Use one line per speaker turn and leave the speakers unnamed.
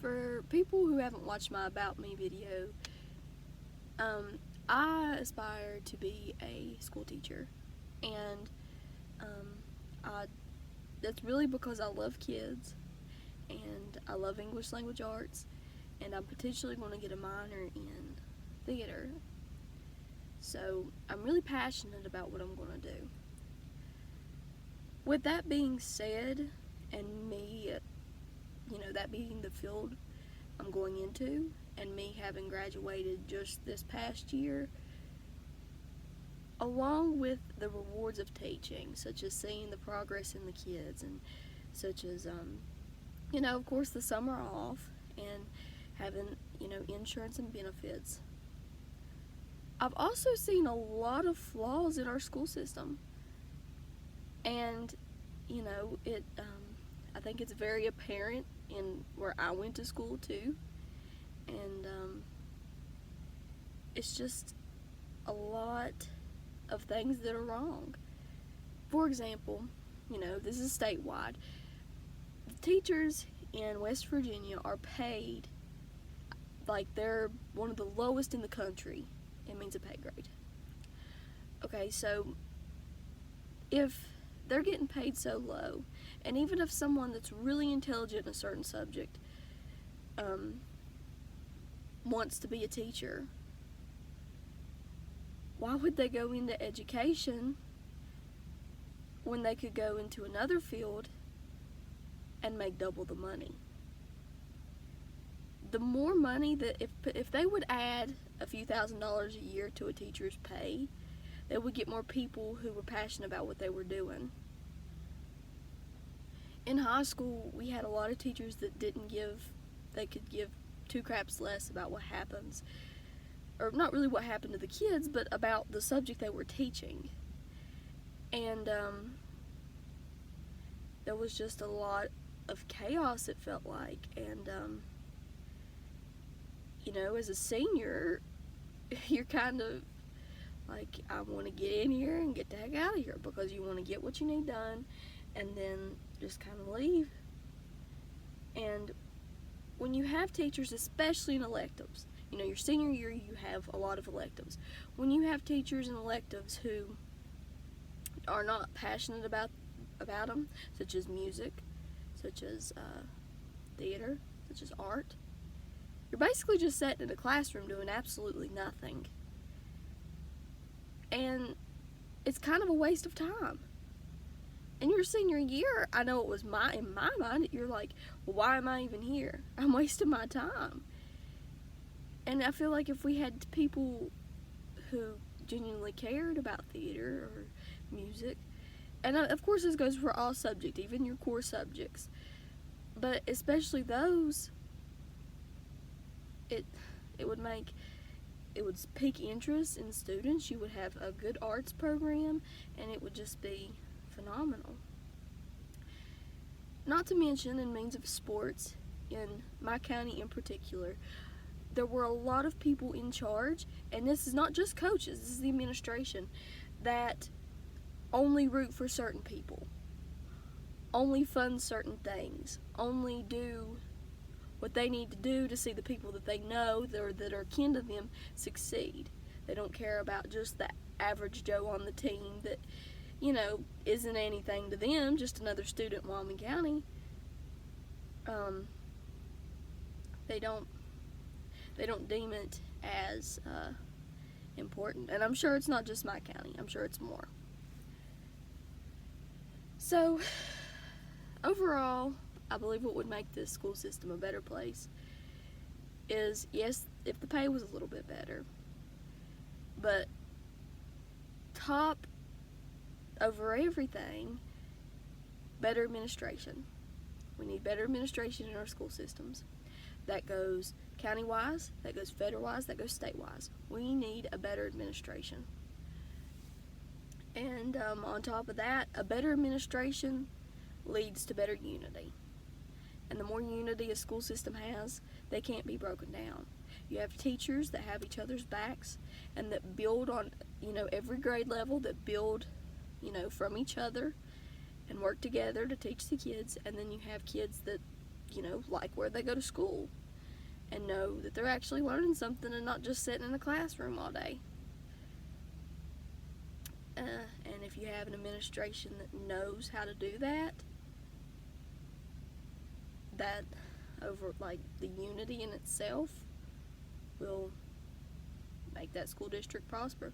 For people who haven't watched my About Me video, I aspire to be a school teacher, and I that's really because I love kids, and I love English language arts, and I'm potentially going to get a minor in theater. So I'm really passionate about what I'm going to do. With that being said, and me, that being the field I'm going into, and me having graduated just this past year, along with the rewards of teaching, such as seeing the progress in the kids, and such as, of course, the summer off, and having, insurance and benefits, I've also seen a lot of flaws in our school system. And, I think it's very apparent in where I went to school too. And it's just a lot of things that are wrong. For example, this is statewide. The teachers in West Virginia are paid like they're one of the lowest in the country. It means a pay grade. Okay, so if they're getting paid so low, and even if someone that's really intelligent in a certain subject wants to be a teacher, why would they go into education when they could go into another field and make double the money? The more money that if they would add a few $1,000s a year to a teacher's pay, they would get more people who were passionate about what they were doing. In high school, we had a lot of teachers that they could give two craps less about what happens, or not really what happened to the kids, but about the subject they were teaching. And there was just a lot of chaos, it felt like. And as a senior, you're kind of like, I want to get in here and get the heck out of here, because you want to get what you need done and then just kind of leave. And when you have teachers, especially in electives, your senior year you have a lot of electives. When you have teachers in electives who are not passionate about them, such as music, such as theater, such as art, you're basically just sitting in a classroom doing absolutely nothing. And it's kind of a waste of time. In your senior year, I know it was in my mind, you're like, well, why am I even here? I'm wasting my time. And I feel like if we had people who genuinely cared about theater or music, and of course this goes for all subjects, even your core subjects, but especially those, it would pique interest in students. You would have a good arts program, and it would just be phenomenal. Not to mention, in means of sports, in my county in particular, there were a lot of people in charge, and this is not just coaches, this is the administration, that only root for certain people, only fund certain things, only do what they need to do to see the people that they know that are kin to them succeed. They don't care about just the average Joe on the team that, isn't anything to them, just another student in Wyoming County. They don't deem it as important. And I'm sure it's not just my county. I'm sure it's more. So, overall, I believe what would make this school system a better place is, yes, if the pay was a little bit better, but top over everything, better administration. We need better administration in our school systems. That goes county-wise, that goes federal-wise, that goes state-wise. We need a better administration. And on top of that, a better administration leads to better unity. And the more unity a school system has, they can't be broken down. You have teachers that have each other's backs and that build on, every grade level, that build, from each other and work together to teach the kids. And then you have kids that like where they go to school, and know that they're actually learning something and not just sitting in a classroom all day. And if you have an administration that knows how to do that, that over like the unity in itself will make that school district prosper.